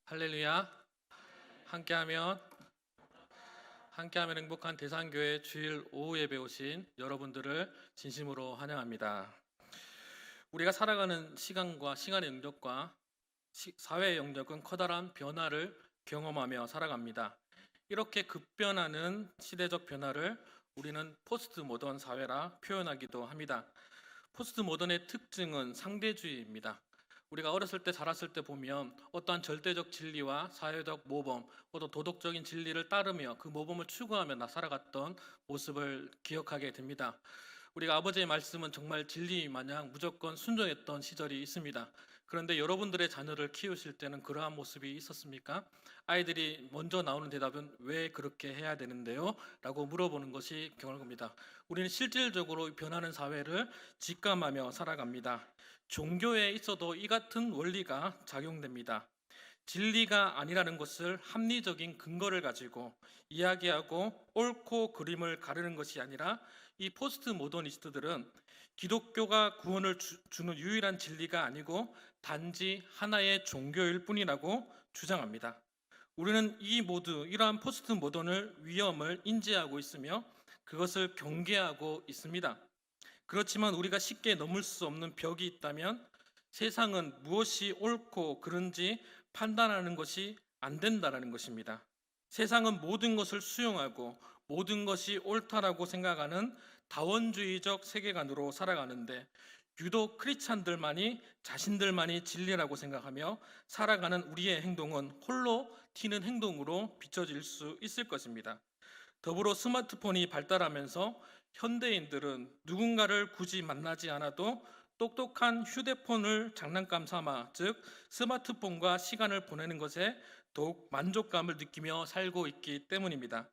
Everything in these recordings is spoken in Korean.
할렐루야. 함께하면 행복한 대산교회 주일 오후 예배 오신 여러분들을 진심으로 환영합니다. 우리가 살아가는 시간의 영역과 사회의 영역은 커다란 변화를 경험하며 살아갑니다. 이렇게 급변하는 시대적 변화를 우리는 포스트 모던 사회라 표현하기도 합니다. 포스트 모던의 특징은 상대주의입니다. 우리가 어렸을 때 자랐을 때 보면 어떠한 절대적 진리와 사회적 모범, 또 도덕적인 진리를 따르며 그 모범을 추구하며 살아갔던 모습을 기억하게 됩니다. 우리가 아버지의 말씀은 정말 진리 마냥 무조건 순종했던 시절이 있습니다. 그런데 여러분들의 자녀를 키우실 때는 그러한 모습이 있었습니까? 아이들이 먼저 나오는 대답은 왜 그렇게 해야 되는데요? 라고 물어보는 것이 경험입니다. 우리는 실질적으로 변하는 사회를 직감하며 살아갑니다. 종교에 있어도 이 같은 원리가 작용됩니다. 진리가 아니라는 것을 합리적인 근거를 가지고 이야기하고 옳고 그름을 가르는 것이 아니라 이 포스트 모더니스트들은 기독교가 구원을 주는 유일한 진리가 아니고 단지 하나의 종교일 뿐이라고 주장합니다. 우리는 이러한 포스트 모던을 위험을 인지하고 있으며 그것을 경계하고 있습니다. 그렇지만 우리가 쉽게 넘을 수 없는 벽이 있다면 세상은 무엇이 옳고 그른지 판단하는 것이 안 된다는 것입니다. 세상은 모든 것을 수용하고 모든 것이 옳다라고 생각하는 다원주의적 세계관으로 살아가는데 유독 크리스찬들만이 자신들만이 진리라고 생각하며 살아가는 우리의 행동은 홀로 튀는 행동으로 비춰질 수 있을 것입니다. 더불어 스마트폰이 발달하면서 현대인들은 누군가를 굳이 만나지 않아도 똑똑한 휴대폰을 장난감 삼아, 즉 스마트폰과 시간을 보내는 것에 더욱 만족감을 느끼며 살고 있기 때문입니다.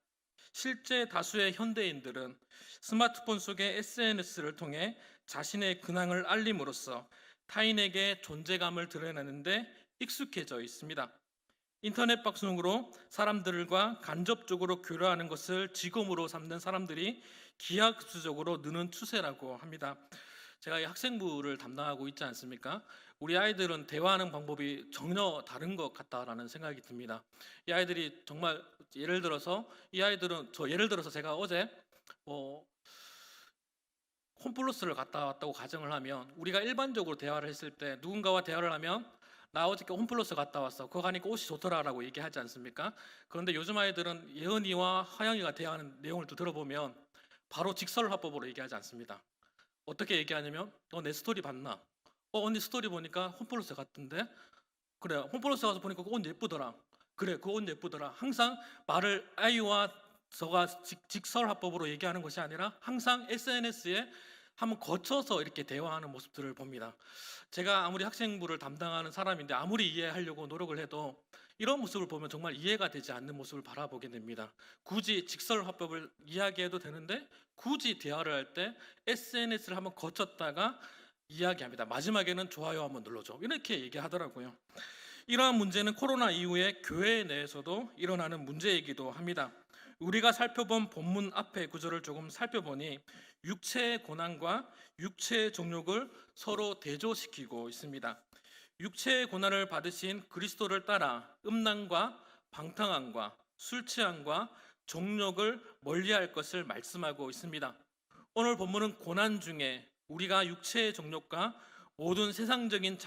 실제 다수의 현대인들은 스마트폰 속의 SNS를 통해 자신의 근황을 알림으로써 타인에게 존재감을 드러내는데 익숙해져 있습니다. 인터넷 방송으로 사람들과 간접적으로 교류하는 것을 직업으로 삼는 사람들이 기하급수적으로 느는 추세라고 합니다. 제가 이 학생부를 담당하고 있지 않습니까? 우리 아이들은 대화하는 방법이 전혀 다른 것 같다라는 생각이 듭니다. 이 아이들이 정말 예를 들어서 제가 어제 홈플러스를 갔다 왔다고 가정을 하면 우리가 일반적으로 대화를 했을 때 누군가와 대화를 하면 나 어저께 홈플러스 갔다 왔어. 그거 가니까 옷이 좋더라라고 얘기하지 않습니까? 그런데 요즘 아이들은 예은이와 하영이가 대화하는 내용을 또 들어보면 바로 직설화법으로 얘기하지 않습니다. 어떻게 얘기하냐면 내 스토리 봤나? 언니 스토리 보니까 홈플러스 갔던데? 그래, 홈플러스 가서 보니까 그 옷 예쁘더라. 그래, 그 옷 예쁘더라. 항상 말을 아이와 저가 직설화법으로 얘기하는 것이 아니라 항상 SNS에 한번 거쳐서 이렇게 대화하는 모습들을 봅니다. 제가 아무리 학생부를 담당하는 사람인데 아무리 이해하려고 노력을 해도 이런 모습을 보면 정말 이해가 되지 않는 모습을 바라보게 됩니다. 굳이 직설화법을 이야기해도 되는데 굳이 대화를 할 때 SNS를 한번 거쳤다가 이야기합니다. 마지막에는 좋아요 한번 눌러줘. 이렇게 얘기하더라고요. 이러한 문제는 코로나 이후에 교회 내에서도 일어나는 문제이기도 합니다. 우리가 살펴본 본문 앞의 구절을 조금 살펴보니 육체의 고난과 육체의 정욕을 서로 대조시키고 있습니다. 육체의 고난을 받으신 그리스도를 따라 음란과 방탕함과 술 취함과 정욕을 멀리할 것을 말씀하고 있습니다. 오늘 본문은 고난 중에 우리가 육체의 정욕과 모든 세상적인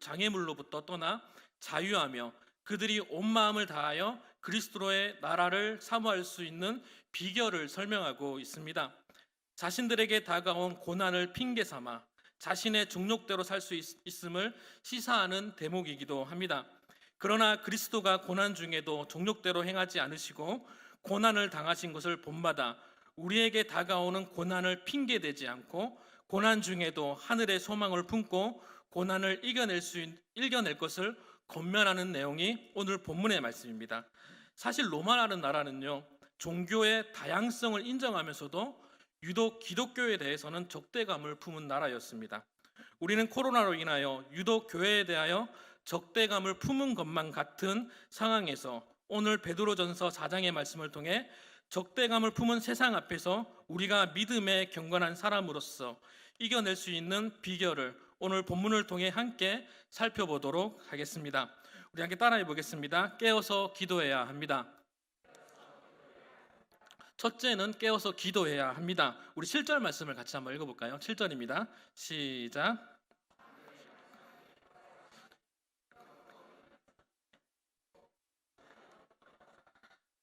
장애물로부터 떠나 자유하며 그들이 온 마음을 다하여 그리스도의 나라를 사모할 수 있는 비결을 설명하고 있습니다. 자신들에게 다가온 고난을 핑계 삼아 자신의 정욕대로 살 수 있음을 시사하는 대목이기도 합니다. 그러나 그리스도가 고난 중에도 정욕대로 행하지 않으시고 고난을 당하신 것을 본받아 우리에게 다가오는 고난을 핑계대지 않고 고난 중에도 하늘의 소망을 품고 고난을 이겨낼 것을 권면하는 내용이 오늘 본문의 말씀입니다. 사실 로마라는 나라는요, 종교의 다양성을 인정하면서도 유독 기독교에 대해서는 적대감을 품은 나라였습니다. 우리는 코로나로 인하여 유독 교회에 대하여 적대감을 품은 것만 같은 상황에서 오늘 베드로전서 4장의 말씀을 통해 적대감을 품은 세상 앞에서 우리가 믿음에 경건한 사람으로서 이겨낼 수 있는 비결을 오늘 본문을 통해 함께 살펴보도록 하겠습니다. 우리 함께 따라해 보겠습니다. 깨어서 기도해야 합니다. 첫째는 깨어서 기도해야 합니다. 우리 7절 말씀을 같이 한번 읽어볼까요? 7절입니다. 시작.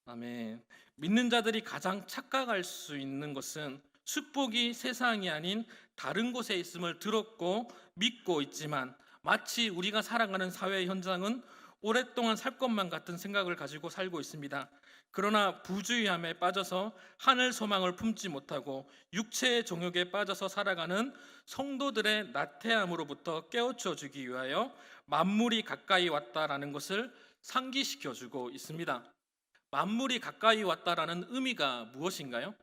아멘. 믿는 자들이 가장 착각할 수 있는 것은 축복이 세상이 아닌 다른 곳에 있음을 들었고 믿고 있지만 마치 우리가 살아가는 사회 현장은 오랫동안 살 것만 같은 생각을 가지고 살고 있습니다. 그러나 부주의함에 빠져서 하늘 소망을 품지 못하고 육체의 정욕에 빠져서 살아가는 성도들의 나태함으로부터 깨우쳐 주기 위하여 만물이 가까이 왔다라는 것을 상기시켜 주고 있습니다. 만물이 가까이 왔다라는 의미가 무엇인가요?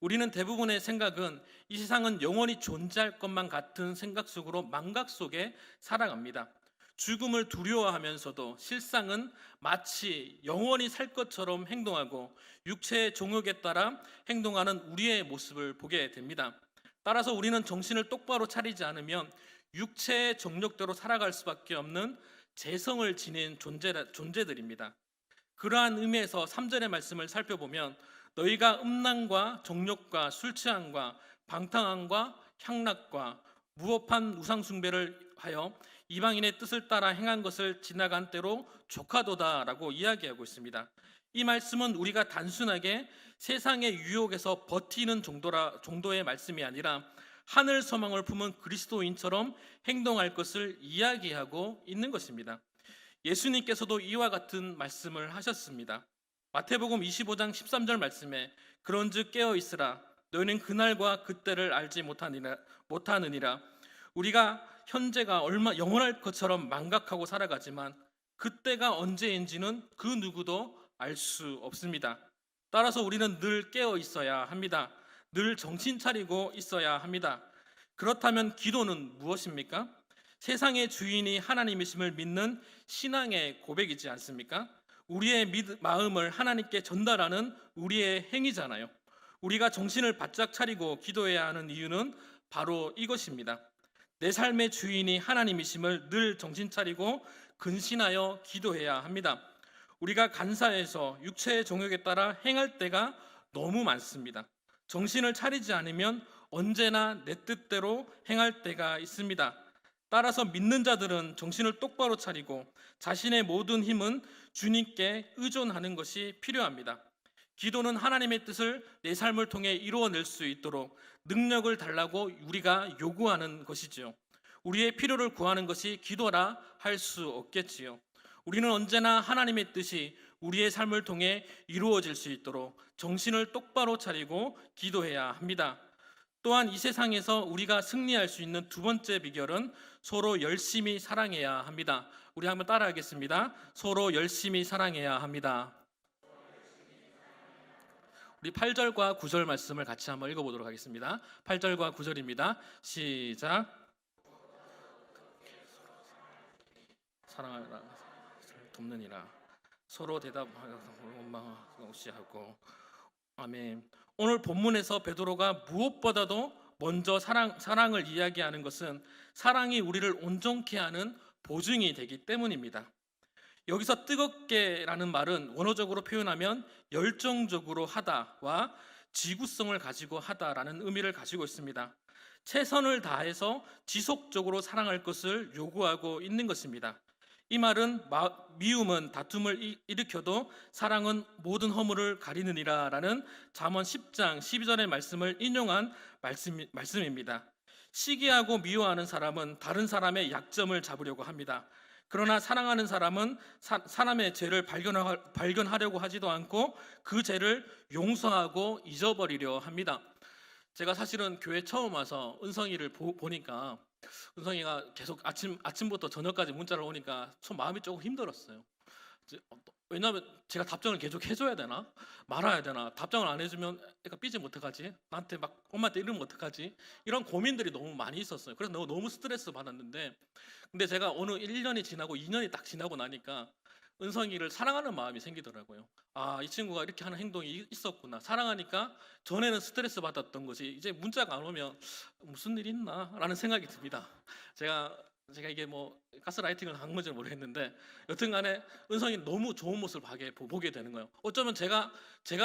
우리는 대부분의 생각은 이 세상은 영원히 존재할 것만 같은 생각 속으로 망각 속에 살아갑니다. 죽음을 두려워하면서도 실상은 마치 영원히 살 것처럼 행동하고 육체의 종욕에 따라 행동하는 우리의 모습을 보게 됩니다. 따라서 우리는 정신을 똑바로 차리지 않으면 육체의 정욕대로 살아갈 수밖에 없는 재성을 지닌 존재들입니다. 그러한 의미에서 3절의 말씀을 살펴보면 너희가 음란과 정욕과 술 취함과 방탕함과 향락과 무법한 우상 숭배를 하여 이방인의 뜻을 따라 행한 것을 지나간 때로 족하도다라고 이야기하고 있습니다. 이 말씀은 우리가 단순하게 세상의 유혹에서 버티는 정도의 말씀이 아니라 하늘 소망을 품은 그리스도인처럼 행동할 것을 이야기하고 있는 것입니다. 예수님께서도 이와 같은 말씀을 하셨습니다. 마태복음 25장 13절 말씀에 그런즉 깨어 있으라 너희는 그날과 그때를 알지 못하느니라. 우리가 현재가 얼마 영원할 것처럼 망각하고 살아가지만 그때가 언제인지는 그 누구도 알 수 없습니다. 따라서 우리는 늘 깨어 있어야 합니다. 늘 정신 차리고 있어야 합니다. 그렇다면 기도는 무엇입니까? 세상의 주인이 하나님이심을 믿는 신앙의 고백이지 않습니까? 우리의 마음을 하나님께 전달하는 우리의 행위잖아요. 우리가 정신을 바짝 차리고 기도해야 하는 이유는 바로 이것입니다. 내 삶의 주인이 하나님이심을 늘 정신 차리고 근신하여 기도해야 합니다. 우리가 간사해서 육체의 정욕에 따라 행할 때가 너무 많습니다. 정신을 차리지 않으면 언제나 내 뜻대로 행할 때가 있습니다. 따라서 믿는 자들은 정신을 똑바로 차리고 자신의 모든 힘은 주님께 의존하는 것이 필요합니다. 기도는 하나님의 뜻을 내 삶을 통해 이루어낼 수 있도록 능력을 달라고 우리가 요구하는 것이지요. 우리의 필요를 구하는 것이 기도라 할 수 없겠지요. 우리는 언제나 하나님의 뜻이 우리의 삶을 통해 이루어질 수 있도록 정신을 똑바로 차리고 기도해야 합니다. 또한 이 세상에서 우리가 승리할 수 있는 두 번째 비결은 서로 열심히 사랑해야 합니다. 우리 한번 따라하겠습니다. 서로 열심히 사랑해야 합니다. 우리 8절과 9절 말씀을 같이 한번 읽어보도록 하겠습니다. 8절과 9절입니다. 시작. 사랑하라 돕느니라 서로 대답하여 원망하고 아멘. 오늘 본문에서 베드로가 무엇보다도 먼저 사랑을 이야기하는 것은 사랑이 우리를 온전케 하는 보증이 되기 때문입니다. 여기서 뜨겁게라는 말은 원어적으로 표현하면 열정적으로 하다와 지구성을 가지고 하다라는 의미를 가지고 있습니다. 최선을 다해서 지속적으로 사랑할 것을 요구하고 있는 것입니다. 이 말은 미움은 다툼을 일으켜도 사랑은 모든 허물을 가리느니라 라는 잠언 10장 12절의 말씀을 인용한 말씀입니다. 시기하고 미워하는 사람은 다른 사람의 약점을 잡으려고 합니다. 그러나 사랑하는 사람은 사람의 죄를 발견하려고 하지도 않고 그 죄를 용서하고 잊어버리려 합니다. 제가 사실은 교회 처음 와서 은성이를 보니까 은성이가 계속 아침부터 저녁까지 문자를 오니까 좀 마음이 조금 힘들었어요. 왜냐하면 제가 답장을 계속 해줘야 되나 말아야 되나, 답장을 안 해주면 애가 삐지면 어떡하지, 나한테 막 엄마한테 이러면 어떡하지, 이런 고민들이 너무 많이 있었어요. 그래서 너무 스트레스 받았는데, 근데 제가 어느 1년이 지나고 2년이 딱 지나고 나니까 은성이를 사랑하는 마음이 생기더라고요. 아, 이 친구가 이렇게 하는 행동이 있었구나. 사랑하니까 전에는 스트레스 받았던 것이 이제 문자가 안 오면 무슨 일 있나 라는 생각이 듭니다. 제가 제가 이게 뭐 가스라이팅을 한 건지 모르겠는데 여튼간에 은성이 너무 좋은 모습을 보게 되는 거예요. 어쩌면 제가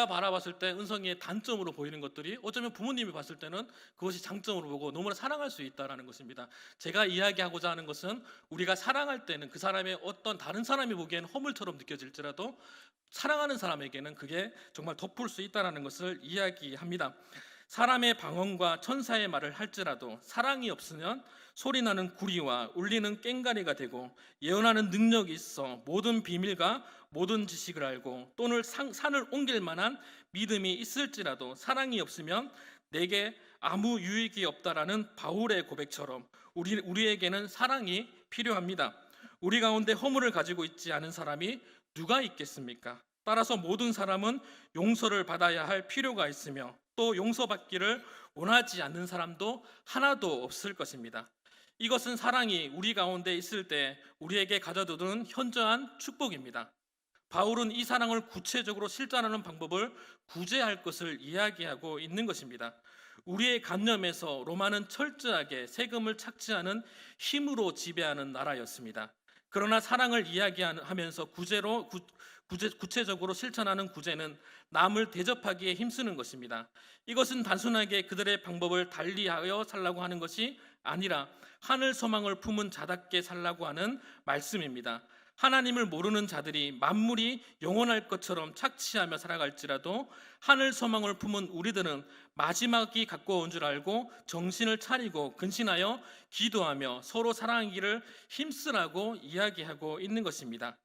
바라봤을 때 은성이의 단점으로 보이는 것들이 어쩌면 부모님이 봤을 때는 그것이 장점으로 보고 너무나 사랑할 수 있다라는 것입니다. 제가 이야기하고자 하는 것은 우리가 사랑할 때는 그 사람의 어떤 다른 사람이 보기에는 허물처럼 느껴질지라도 사랑하는 사람에게는 그게 정말 덮을 수 있다라는 것을 이야기합니다. 사람의 방언과 천사의 말을 할지라도 사랑이 없으면 소리나는 구리와 울리는 꽹과리가 되고, 예언하는 능력이 있어 모든 비밀과 모든 지식을 알고 또는 산을 옮길 만한 믿음이 있을지라도 사랑이 없으면 내게 아무 유익이 없다라는 바울의 고백처럼 우리에게는 사랑이 필요합니다. 우리 가운데 허물을 가지고 있지 않은 사람이 누가 있겠습니까? 따라서 모든 사람은 용서를 받아야 할 필요가 있으며 또 용서받기를 원하지 않는 사람도 하나도 없을 것입니다. 이것은 사랑이 우리 가운데 있을 때 우리에게 가져두는 현저한 축복입니다. 바울은 이 사랑을 구체적으로 실천하는 방법을 구제할 것을 이야기하고 있는 것입니다. 우리의 관념에서 로마는 철저하게 세금을 착취하는 힘으로 지배하는 나라였습니다. 그러나 사랑을 이야기하면서 구체적으로 실천하는 구제는 남을 대접하기에 힘쓰는 것입니다. 이것은 단순하게 그들의 방법을 달리하여 살라고 하는 것이 아니라 하늘 소망을 품은 자답게 살라고 하는 말씀입니다. 하나님을 모르는 자들이 만물이 영원할 것처럼 착취하며 살아갈지라도 하늘 소망을 품은 우리들은 마지막이 가까운 줄 알고 정신을 차리고 근신하여 기도하며 서로 사랑하기를 힘쓰라고 이야기하고 있는 것입니다.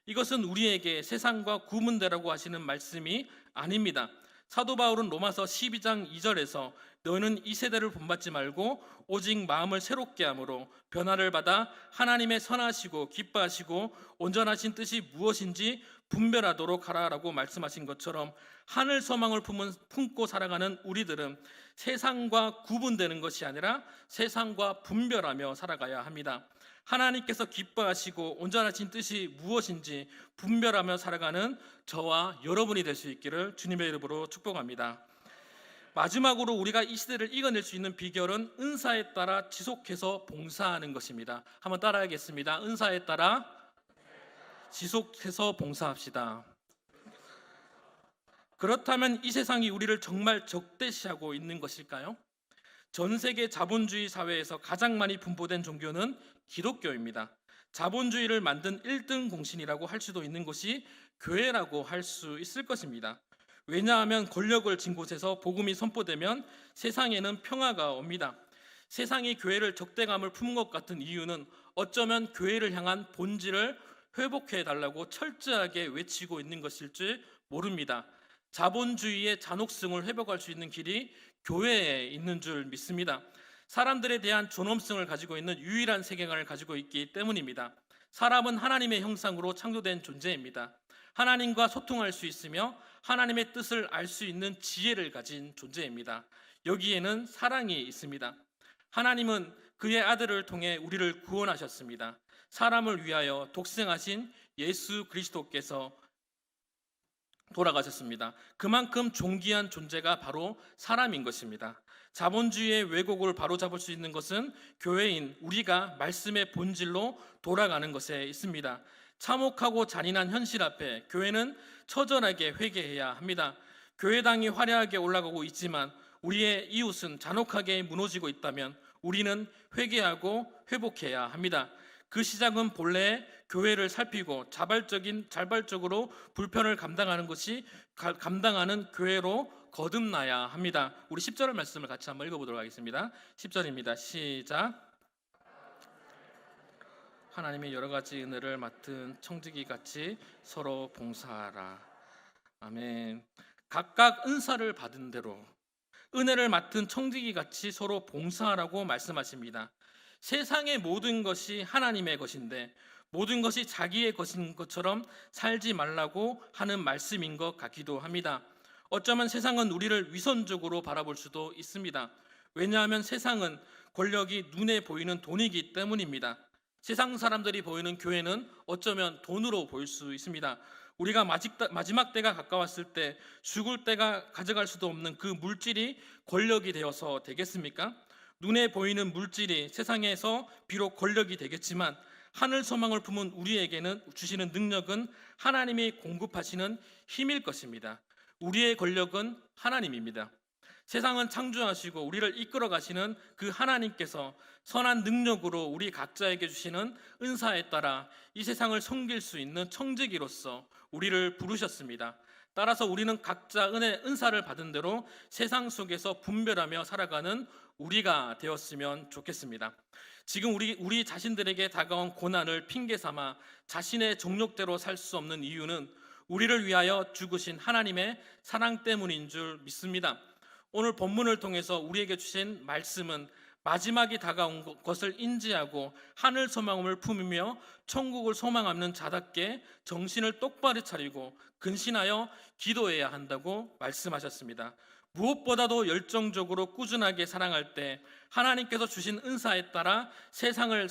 이것은 우리에게 세상과 구분되라고 하시는 말씀이 아닙니다. 사도 바울은 로마서 12장 2절에서 너희는 이 세대를 본받지 말고 오직 마음을 새롭게 함으로 변화를 받아 하나님의 선하시고 기뻐하시고 온전하신 뜻이 무엇인지 분별하도록 하라라고 말씀하신 것처럼 하늘 소망을 품고 살아가는 우리들은 세상과 구분되는 것이 아니라 세상과 분별하며 살아가야 합니다. 하나님께서 기뻐하시고 온전하신 뜻이 무엇인지 분별하며 살아가는 저와 여러분이 될 수 있기를 주님의 이름으로 축복합니다. 마지막으로 우리가 이 시대를 이겨낼 수 있는 비결은 은사에 따라 지속해서 봉사하는 것입니다. 한번 따라하겠습니다. 은사에 따라 지속해서 봉사합시다. 그렇다면 이 세상이 우리를 정말 적대시하고 있는 것일까요? 전 세계 자본주의 사회에서 가장 많이 분포된 종교는 기독교입니다. 자본주의를 만든 1등 공신이라고 할 수도 있는 것이 교회라고 할 수 있을 것입니다. 왜냐하면 권력을 쥔 곳에서 복음이 선포되면 세상에는 평화가 옵니다. 세상이 교회를 적대감을 품은 것 같은 이유는 어쩌면 교회를 향한 본질을 회복해 달라고 철저하게 외치고 있는 것일지 모릅니다. 자본주의의 잔혹성을 회복할 수 있는 길이 교회에 있는 줄 믿습니다. 사람들에 대한 존엄성을 가지고 있는 유일한 세계관을 가지고 있기 때문입니다. 사람은 하나님의 형상으로 창조된 존재입니다. 하나님과 소통할 수 있으며 하나님의 뜻을 알 수 있는 지혜를 가진 존재입니다. 여기에는 사랑이 있습니다. 하나님은 그의 아들을 통해 우리를 구원하셨습니다. 사람을 위하여 독생하신 예수 그리스도께서 돌아가셨습니다. 그만큼 존귀한 존재가 바로 사람인 것입니다. 자본주의의 왜곡을 바로잡을 수 있는 것은 교회인 우리가 말씀의 본질로 돌아가는 것에 있습니다. 참혹하고 잔인한 현실 앞에 교회는 처절하게 회개해야 합니다. 교회당이 화려하게 올라가고 있지만 우리의 이웃은 잔혹하게 무너지고 있다면 우리는 회개하고 회복해야 합니다. 그 시작은 본래 교회를 살피고 자발적으로 불편을 감당하는 교회로 거듭나야 합니다. 우리 10절 말씀을 같이 한번 읽어보도록 하겠습니다. 10절입니다. 시작. 하나님의 여러 가지 은혜를 맡은 청지기 같이 서로 봉사하라. 아멘. 각각 은사를 받은 대로 은혜를 맡은 청지기 같이 서로 봉사하라고 말씀하십니다. 세상의 모든 것이 하나님의 것인데 모든 것이 자기의 것인 것처럼 살지 말라고 하는 말씀인 것 같기도 합니다. 어쩌면 세상은 우리를 위선적으로 바라볼 수도 있습니다. 왜냐하면 세상은 권력이 눈에 보이는 돈이기 때문입니다. 세상 사람들이 보이는 교회는 어쩌면 돈으로 보일 수 있습니다. 우리가 마지막 때가 가까웠을 때 죽을 때가 가져갈 수도 없는 그 물질이 권력이 되어서 되겠습니까? 눈에 보이는 물질이 세상에서 비록 권력이 되겠지만 하늘 소망을 품은 우리에게는 주시는 능력은 하나님이 공급하시는 힘일 것입니다. 우리의 권력은 하나님입니다. 세상은 창조하시고 우리를 이끌어 가시는 그 하나님께서 선한 능력으로 우리 각자에게 주시는 은사에 따라 이 세상을 섬길 수 있는 청지기로서 우리를 부르셨습니다. 따라서 우리는 각자 은사를 받은 대로 세상 속에서 분별하며 살아가는 우리가 되었으면 좋겠습니다. 지금 우리 자신들에게 다가온 고난을 핑계 삼아 자신의 정욕대로 살 수 없는 이유는 우리를 위하여 죽으신 하나님의 사랑 때문인 줄 믿습니다. 오늘 본문을 통해서 우리에게 주신 말씀은 마지막이 다가온 것을 인지하고 하늘 소망을 품으며 천국을 소망하는 자답게 정신을 똑바로 차리고 근신하여 기도해야 한다고 말씀하셨습니다. 무엇보다도 열정적으로 꾸준하게 사랑할 때 하나님께서 주신 은사에 따라 세상을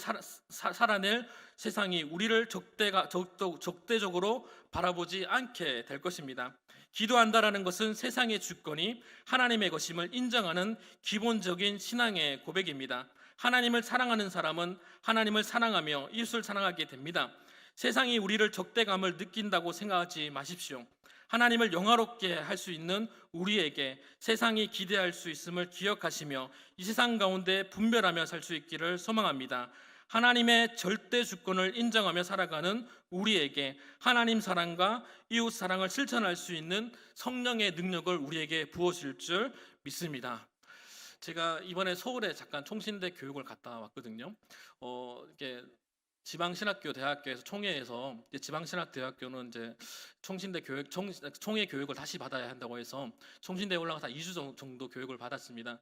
살아낼 세상이 우리를 적대적으로 바라보지 않게 될 것입니다. 기도한다라는 것은 세상의 주권이 하나님의 것임을 인정하는 기본적인 신앙의 고백입니다. 하나님을 사랑하는 사람은 하나님을 사랑하며 이웃을 사랑하게 됩니다. 세상이 우리를 적대감을 느낀다고 생각하지 마십시오. 하나님을 영화롭게 할 수 있는 우리에게 세상이 기대할 수 있음을 기억하시며 이 세상 가운데 분별하며 살 수 있기를 소망합니다. 하나님의 절대 주권을 인정하며 살아가는 우리에게 하나님 사랑과 이웃 사랑을 실천할 수 있는 성령의 능력을 우리에게 부어주실 줄 믿습니다. 제가 이번에 서울에 잠깐 총신대 교육을 갔다 왔거든요. 이게 지방신학교 대학교에서 총회에서 지방신학대학교는 이제 총신대 교육 총회 교육을 다시 받아야 한다고 해서 총신대에 올라가서 2주 정도 교육을 받았습니다.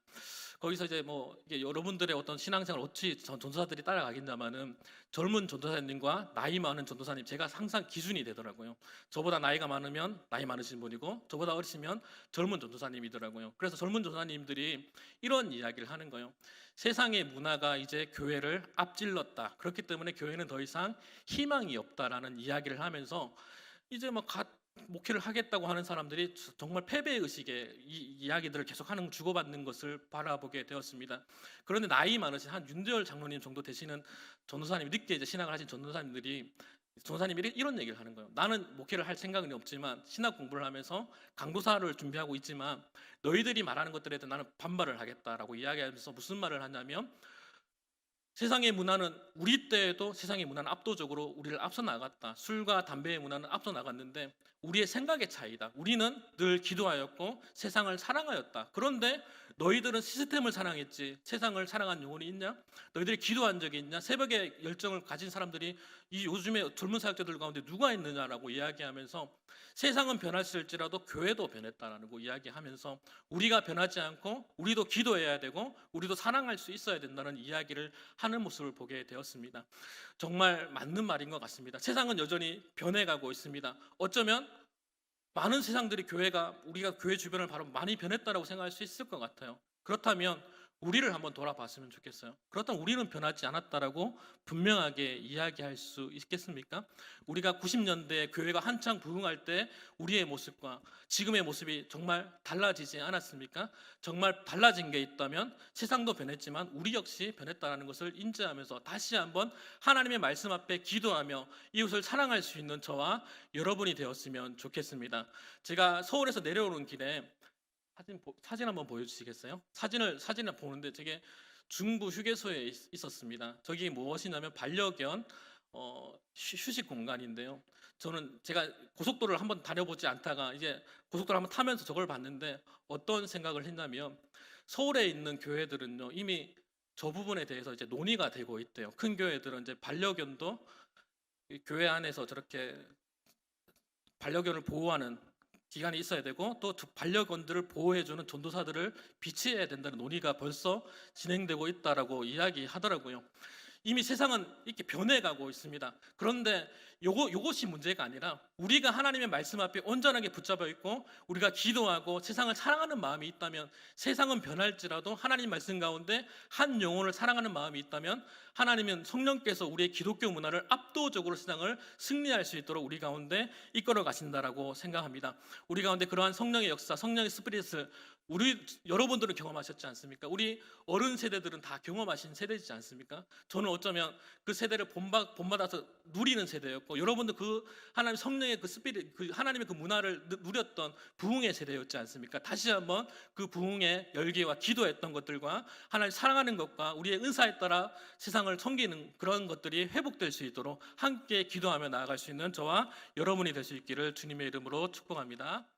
거기서 이제 이게 여러분들의 어떤 신앙생활 어찌 전도사들이 따라가겠냐마는 젊은 전도사님과 나이 많은 전도사님, 제가 항상 기준이 되더라고요. 저보다 나이가 많으면 나이 많으신 분이고 저보다 어리시면 젊은 전도사님이더라고요. 그래서 젊은 전도사님들이 이런 이야기를 하는 거예요. 세상의 문화가 이제 교회를 앞질렀다. 그렇기 때문에 교회는 더 이상 희망이 없다라는 이야기를 하면서 이제 목회를 하겠다고 하는 사람들이 정말 패배의식의 이야기들을 계속하는 주고받는 것을 바라보게 되었습니다. 그런데 나이 많으신 한 윤대열 장로님 정도 되시는 전도사님, 늦게 이제 신학을 하신 전도사님이 이런 얘기를 하는 거예요. 나는 목회를 할 생각은 없지만 신학 공부를 하면서 강도사를 준비하고 있지만 너희들이 말하는 것들에 대해 나는 반발을 하겠다라고 이야기하면서 무슨 말을 하냐면 세상의 문화는 우리 때에도 세상의 문화는 압도적으로 우리를 앞서 나갔다. 술과 담배의 문화는 앞서 나갔는데 우리의 생각의 차이다. 우리는 늘 기도하였고 세상을 사랑하였다. 그런데 너희들은 시스템을 사랑했지 세상을 사랑한 영혼이 있냐? 너희들이 기도한 적이 있냐? 새벽에 열정을 가진 사람들이 이 요즘에 젊은 사역자들 가운데 누가 있느냐라고 이야기하면서 세상은 변했을지라도 교회도 변했다라는 거 이야기하면서 우리가 변하지 않고 우리도 기도해야 되고 우리도 사랑할 수 있어야 된다는 이야기를 하는 모습을 보게 되었습니다. 정말 맞는 말인 것 같습니다. 세상은 여전히 변해가고 있습니다. 어쩌면 많은 세상들이 우리가 교회 주변을 바로 많이 변했다라고 생각할 수 있을 것 같아요. 그렇다면 우리를 한번 돌아봤으면 좋겠어요. 그렇다면 우리는 변하지 않았다라고 분명하게 이야기할 수 있겠습니까? 우리가 90년대 교회가 한창 부흥할 때 우리의 모습과 지금의 모습이 정말 달라지지 않았습니까? 정말 달라진 게 있다면 세상도 변했지만 우리 역시 변했다는 것을 인지하면서 다시 한번 하나님의 말씀 앞에 기도하며 이웃을 사랑할 수 있는 저와 여러분이 되었으면 좋겠습니다. 제가 서울에서 내려오는 길에 사진 한번 보여주시겠어요? 사진을 보는데 저게 중부 휴게소에 있었습니다. 저기 무엇이냐면 반려견 휴식 공간인데요. 제가 고속도로를 한번 다녀보지 않다가 이제 고속도로 한번 타면서 저걸 봤는데 어떤 생각을 했냐면 서울에 있는 교회들은요 이미 저 부분에 대해서 이제 논의가 되고 있대요. 큰 교회들은 이제 반려견도 교회 안에서 저렇게 반려견을 보호하는 기간이 있어야 되고 또 반려견들을 보호해주는 전도사들을 비치해야 된다는 논의가 벌써 진행되고 있다라고 이야기하더라고요. 이미 세상은 이렇게 변해가고 있습니다. 그런데 요것이 문제가 아니라 우리가 하나님의 말씀 앞에 온전하게 붙잡아 있고 우리가 기도하고 세상을 사랑하는 마음이 있다면, 세상은 변할지라도 하나님 말씀 가운데 한 영혼을 사랑하는 마음이 있다면 하나님은 성령께서 우리의 기독교 문화를 압도적으로 세상을 승리할 수 있도록 우리 가운데 이끌어 가신다라고 생각합니다. 우리 가운데 그러한 성령의 역사, 성령의 스피릿을 여러분들은 경험하셨지 않습니까? 우리 어른 세대들은 다 경험하신 세대이지 않습니까? 저는 어쩌면 그 세대를 본받아서 누리는 세대였고, 여러분도 그 하나님 성령의 그 스피릿, 그 하나님의 그 문화를 누렸던 부흥의 세대였지 않습니까? 다시 한번 그 부흥의 열기와 기도했던 것들과 하나님 사랑하는 것과 우리의 은사에 따라 세상을 섬기는 그런 것들이 회복될 수 있도록 함께 기도하며 나아갈 수 있는 저와 여러분이 될 수 있기를 주님의 이름으로 축복합니다.